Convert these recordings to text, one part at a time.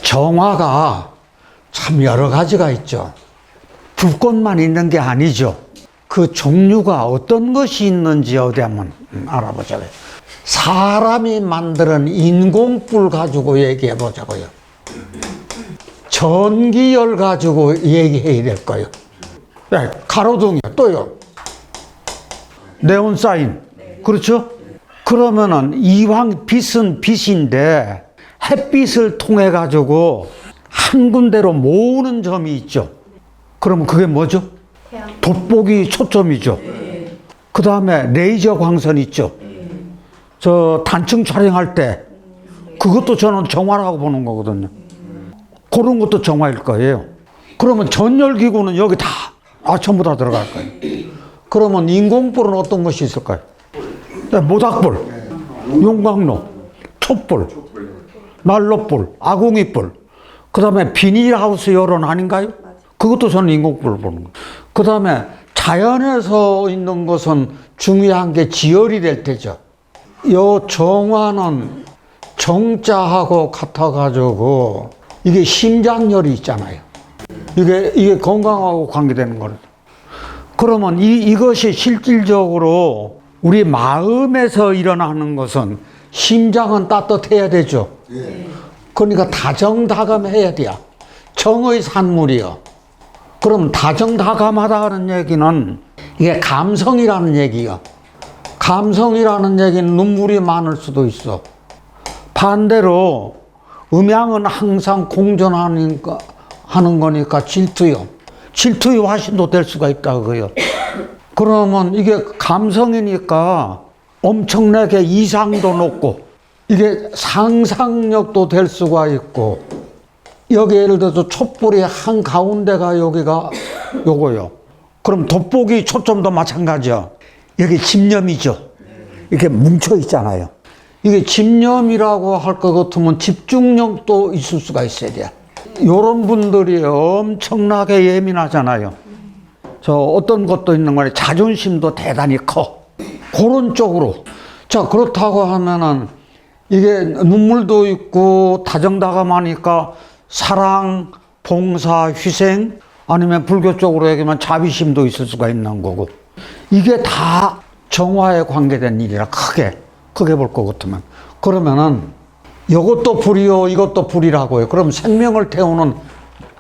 정화가 참 여러 가지가 있죠. 불꽃만 있는 게 아니죠. 그 종류가 어떤 것이 있는지 어디 한번 알아보자고요. 사람이 만드는 인공불 가지고 얘기해 보자고요. 전기열 가지고 얘기해야 될 거예요. 네, 가로등이요. 또요. 네온사인. 그렇죠? 그러면은 이왕 빛은 빛인데 햇빛을 통해 가지고 한 군데로 모으는 점이 있죠. 그러면 그게 뭐죠? 돋보기 초점이죠. 그 다음에 레이저 광선 있죠. 저 단층 촬영할 때 그것도 저는 정화라고 보는 거거든요. 그런 것도 정화일 거예요. 그러면 전열기구는 여기 다 전부 다 들어갈 거예요. 그러면 인공불은 어떤 것이 있을까요? 네, 모닥불, 용광로, 촛불, 난로불, 아궁이불, 그 다음에 비닐하우스 여론 아닌가요? 그것도 저는 인공불을 보는 거예요. 그 다음에 자연에서 있는 것은 중요한 게 지열이 될 테죠. 요 정화는 정자하고 같아가지고 이게 심장열이 있잖아요. 이게 건강하고 관계되는 거예요. 그러면 이것이 실질적으로 우리 마음에서 일어나는 것은 심장은 따뜻해야 되죠. 그러니까 다정다감해야 돼요. 정의 산물이요. 그럼 다정다감하다는 얘기는 이게 감성이라는 얘기요. 감성이라는 얘기는 눈물이 많을 수도 있어. 반대로 음양은 항상 공존하는 하는 거니까 질투요. 질투의 화신도 될 수가 있다고요. 그러면 이게 감성이니까 엄청나게 이상도 높고 이게 상상력도 될 수가 있고, 여기 예를 들어서 촛불이 한 가운데가 여기가 요거요. 그럼 돋보기 초점도 마찬가지야. 여기 집념이죠. 이렇게 뭉쳐 있잖아요. 이게 집념이라고 할 것 같으면 집중력도 있을 수가 있어야 돼요. 요런 분들이 엄청나게 예민하잖아요. 저 어떤 것도 있는 거에 자존심도 대단히 커. 그런 쪽으로. 자, 그렇다고 하면은 이게 눈물도 있고 다정다감하니까 사랑, 봉사, 희생, 아니면 불교 쪽으로 얘기하면 자비심도 있을 수가 있는 거고, 이게 다 정화에 관계된 일이라 크게 볼 것 같으면, 그러면은 이것도 불이요 이것도 불이라고요. 그럼 생명을 태우는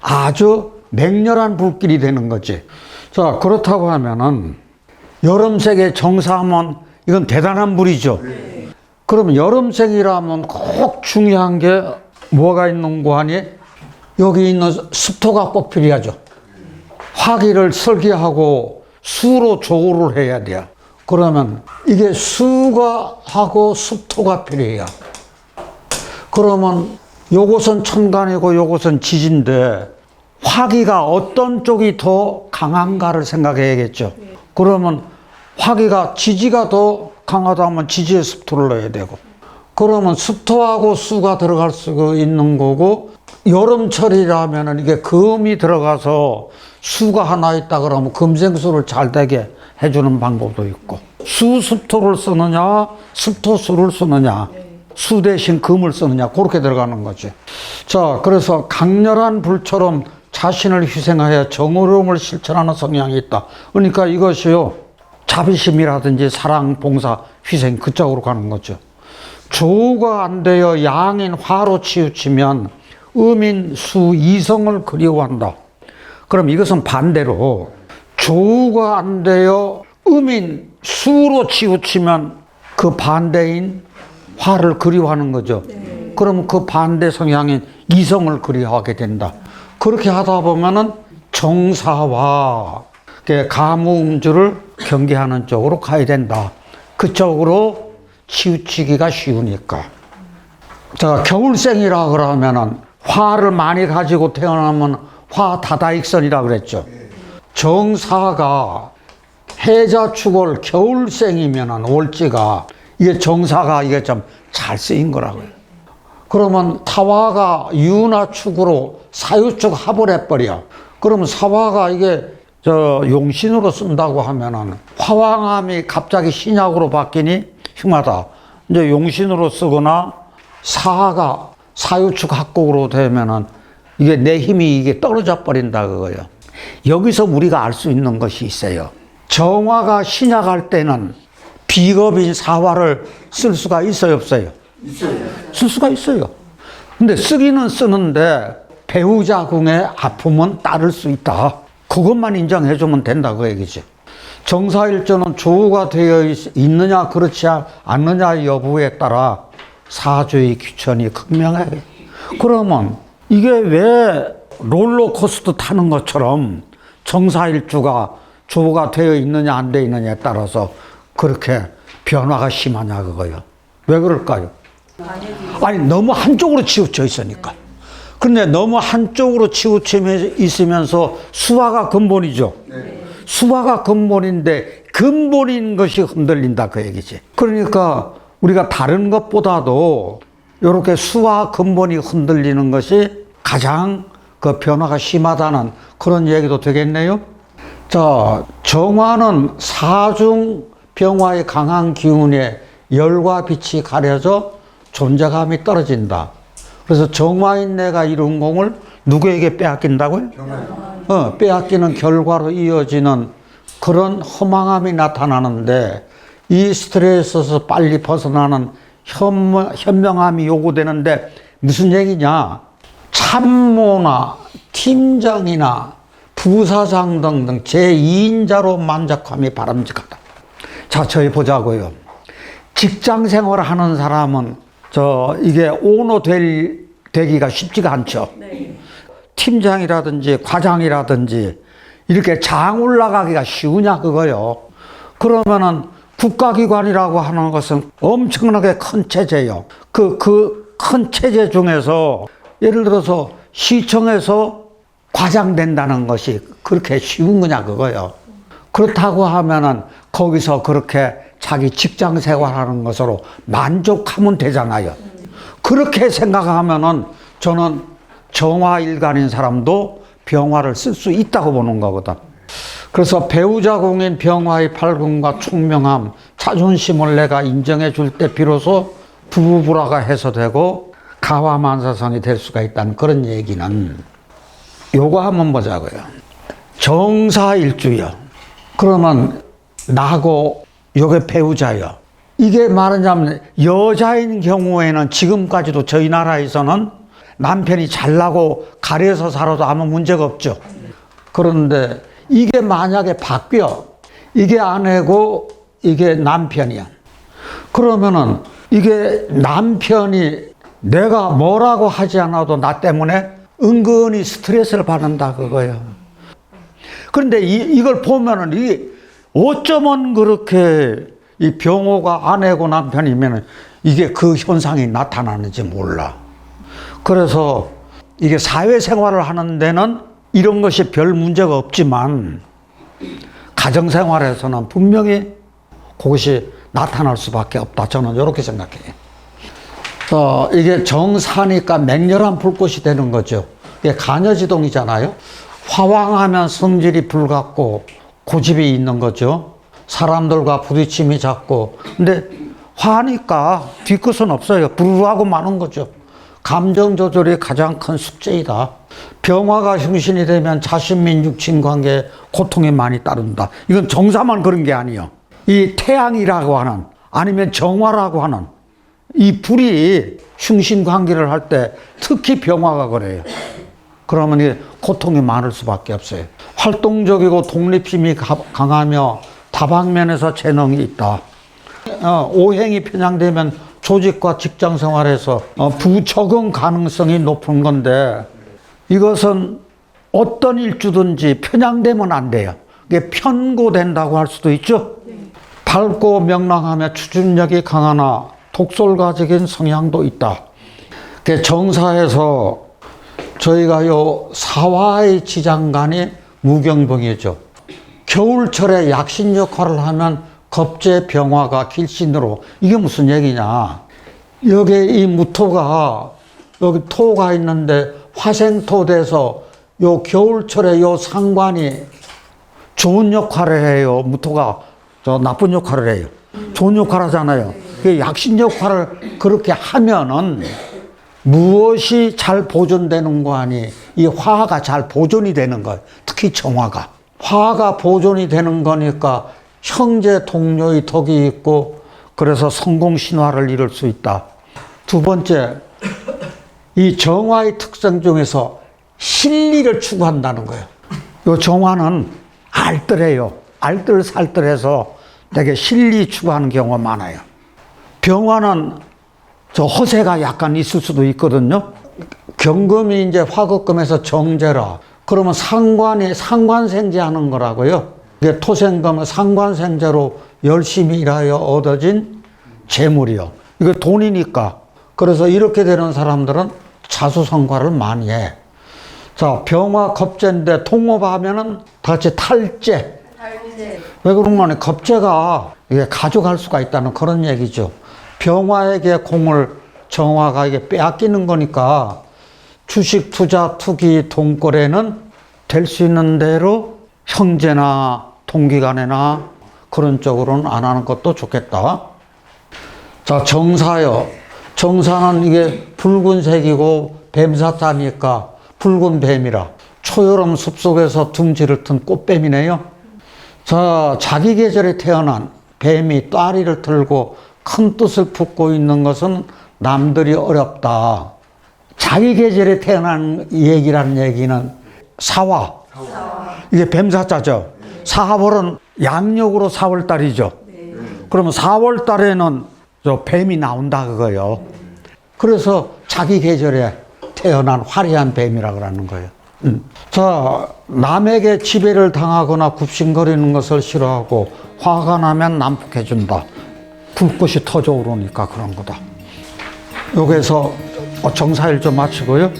아주 맹렬한 불길이 되는 거지. 자, 그렇다고 하면은 여름색의 정사하면 이건 대단한 불이죠. 그러면 여름색이라면 꼭 중요한 게 뭐가 있는 거 아니? 여기 있는 습토가 꼭 필요하죠. 화기를 설계하고 수로 조우를 해야 돼요. 그러면 이게 수가 하고 습토가 필요해요. 그러면 요것은 천간이고 요것은 지지인데 화기가 어떤 쪽이 더 강한가를 생각해야겠죠. 그러면 화기가 지지가 더 강하다면 지지에 습토를 넣어야 되고, 그러면 습토하고 수가 들어갈 수가 있는 거고, 여름철이라면 이게 금이 들어가서 수가 하나 있다 그러면 금생수를 잘 되게 해주는 방법도 있고, 수습토를 쓰느냐 습토수를 쓰느냐, 수 대신 금을 쓰느냐, 그렇게 들어가는 거지. 자, 그래서 강렬한 불처럼 자신을 희생하여 정의로움을 실천하는 성향이 있다. 그러니까 이것이요, 자비심이라든지 사랑, 봉사, 희생, 그쪽으로 가는 거죠. 조우가 안 되어 양인 화로 치우치면 음인 수 이성을 그리워한다. 그럼 이것은 반대로 조우가 안 되어 음인 수로 치우치면 그 반대인 화를 그리워하는 거죠. 그럼 그 반대 성향인 이성을 그리워하게 된다. 그렇게 하다 보면은 정사와 가무음주를 경계하는 쪽으로 가야 된다. 그쪽으로 치우치기가 쉬우니까. 자, 겨울생이라 그러면은 화를 많이 가지고 태어나면 화 다다익선이라 그랬죠. 정사가 해자축월 겨울생이면은 월지가 이게 정사가 이게 좀 잘 쓰인 거라고요. 그러면 타화가 유나축으로 사유축 합을 해버려. 그러면 사화가 이게 용신으로 쓴다고 하면은 화왕암이 갑자기 신약으로 바뀌니 흉하다. 이제 용신으로 쓰거나 사가 사유축 합곡으로 되면은 이게 내 힘이 이게 떨어져 버린다 그거예요. 여기서 우리가 알 수 있는 것이 있어요. 정화가 신약할 때는 비겁인 사화를 쓸 수가 있어요, 없어요? 있어요. 쓸 수가 있어요. 근데 쓰기는 쓰는데 배우자 궁의 아픔은 따를 수 있다. 그것만 인정해주면 된다 그 얘기지. 정사일조는 조우가 되어 있느냐 그렇지 않느냐 여부에 따라 사주의 귀천이 극명해. 그러면 이게 왜 롤러코스터 타는 것처럼 정사일주가 조우가 되어 있느냐 안 되어 있느냐에 따라서 그렇게 변화가 심하냐 그거요. 왜 그럴까요? 아니 너무 한쪽으로 치우쳐 있으니까. 근데 너무 한쪽으로 치우쳐 있으면서 수화가 근본이죠. 네. 수화가 근본인데 근본인 것이 흔들린다 그 얘기지. 그러니까 우리가 다른 것보다도 이렇게 수화 근본이 흔들리는 것이 가장 그 변화가 심하다는 그런 얘기도 되겠네요. 자, 정화는 사중 병화의 강한 기운에 열과 빛이 가려져 존재감이 떨어진다. 그래서 정화인 내가 이룬 공을 누구에게 빼앗긴다고요? 빼앗기는 결과로 이어지는 그런 허망함이 나타나는데 이 스트레스에서 빨리 벗어나는 현명함이 요구되는데 무슨 얘기냐? 참모나 팀장이나 부사장 등등 제2인자로 만족함이 바람직하다. 자, 저희 보자고요. 직장 생활을 하는 사람은 이게 오너 되기가 쉽지가 않죠. 네. 팀장이라든지 과장이라든지 이렇게 장 올라가기가 쉬우냐 그거요. 그러면은 국가기관이라고 하는 것은 엄청나게 큰 체제예요. 그 큰 체제 중에서 예를 들어서 시청에서 과장 된다는 것이 그렇게 쉬운 거냐 그거요. 그렇다고 하면은 거기서 그렇게 자기 직장 생활하는 것으로 만족하면 되잖아요. 그렇게 생각하면은 저는 정화일간인 사람도 병화를 쓸 수 있다고 보는 거거든. 그래서 배우자 공인 병화의 발군과 총명함, 자존심을 내가 인정해 줄 때 비로소 부부불화가 해소되고 가화만사성이 될 수가 있다는 그런 얘기는 요거 한번 보자고요. 정사일주요. 그러면 나하고 요게 배우자요. 이게 말하자면 여자인 경우에는 지금까지도 저희 나라에서는 남편이 잘나고 가려서 살아도 아무 문제가 없죠. 그런데 이게 만약에 바뀌어. 이게 아내고 이게 남편이야. 그러면은 이게 남편이 내가 뭐라고 하지 않아도 나 때문에 은근히 스트레스를 받는다 그거예요. 그런데 이걸 보면은 이게 어쩌면 그렇게 이 병호가 아내고 남편이면 이게 그 현상이 나타나는지 몰라. 그래서 이게 사회생활을 하는 데는 이런 것이 별 문제가 없지만 가정생활에서는 분명히 그것이 나타날 수밖에 없다. 저는 이렇게 생각해요. 이게 정사니까 맹렬한 불꽃이 되는 거죠. 이게 간여지동이잖아요. 화왕하면 성질이 불같고 고집이 있는 거죠. 사람들과 부딪힘이 잦고. 근데 화니까 뒤끝은 없어요. 부르르하고 마는 거죠. 감정 조절이 가장 큰 숙제이다. 병화가 흉신이 되면 자신 및 육친 관계에 고통이 많이 따른다. 이건 정사만 그런 게 아니에요. 이 태양이라고 하는 아니면 정화라고 하는 이 불이 흉신 관계를 할 때 특히 병화가 그래요. 그러면 이 고통이 많을 수밖에 없어요. 활동적이고 독립심이 강하며 다방면에서 재능이 있다. 오행이 편향되면 조직과 직장 생활에서 부적응 가능성이 높은 건데 이것은 어떤 일주든지 편향되면 안 돼요. 이게 편고된다고 할 수도 있죠. 밝고 명랑하며 추진력이 강하나 독설가적인 성향도 있다. 정사에서 저희가 사화의 지장간이 무경병이죠. 겨울철에 약신 역할을 하면 겁제 병화가 길신으로. 이게 무슨 얘기냐. 여기 이 무토가 여기 토가 있는데 화생토 돼서 겨울철에 상관이 좋은 역할을 해요. 무토가 나쁜 역할을 해요. 좋은 역할 하잖아요. 그 약신 역할을 그렇게 하면은 무엇이 잘 보존되는 거 아니? 이 화가 잘 보존이 되는 거예요. 특히 정화가. 화가 보존이 되는 거니까 형제 동료의 덕이 있고 그래서 성공 신화를 이룰 수 있다. 두 번째, 이 정화의 특성 중에서 실리를 추구한다는 거예요. 이 정화는 알뜰해요. 알뜰살뜰해서 되게 실리 추구하는 경우가 많아요. 병화는 저 허세가 약간 있을 수도 있거든요. 경금이 이제 화급금에서 정제라. 그러면 상관생제 하는 거라고요. 이게 토생금은 상관생제로 열심히 일하여 얻어진 재물이요. 이거 돈이니까. 그래서 이렇게 되는 사람들은 자수성가를 많이 해. 자, 병화 겁재인데 통업하면은 다 같이 탈재. 왜 그런 거냐? 겁재가 이게 가져갈 수가 있다는 그런 얘기죠. 병화에게 공을 정화가 이게 빼앗기는 거니까 주식, 투자, 투기, 돈거래는 될 수 있는 대로 형제나 동기간에나 그런 쪽으로는 안 하는 것도 좋겠다. 자, 정사요. 정사는 이게 붉은색이고 뱀사자니까 붉은 뱀이라 초여름 숲속에서 둥지를 튼 꽃뱀이네요. 자, 자기 계절에 태어난 뱀이 따리를 틀고 큰 뜻을 품고 있는 것은 남들이 어렵다. 자기 계절에 태어난 얘기라는 얘기는 사화. 이게 뱀사자죠. 사월은 양력으로 4월달이죠. 그러면 4월달에는 저 뱀이 나온다 그거요. 그래서 자기 계절에 태어난 화려한 뱀이라 그러는 거예요. 자, 남에게 지배를 당하거나 굽신거리는 것을 싫어하고 화가 나면 난폭해준다. 불꽃이 터져 오르니까 그런 거다. 여기에서 정사일 좀 마치고요.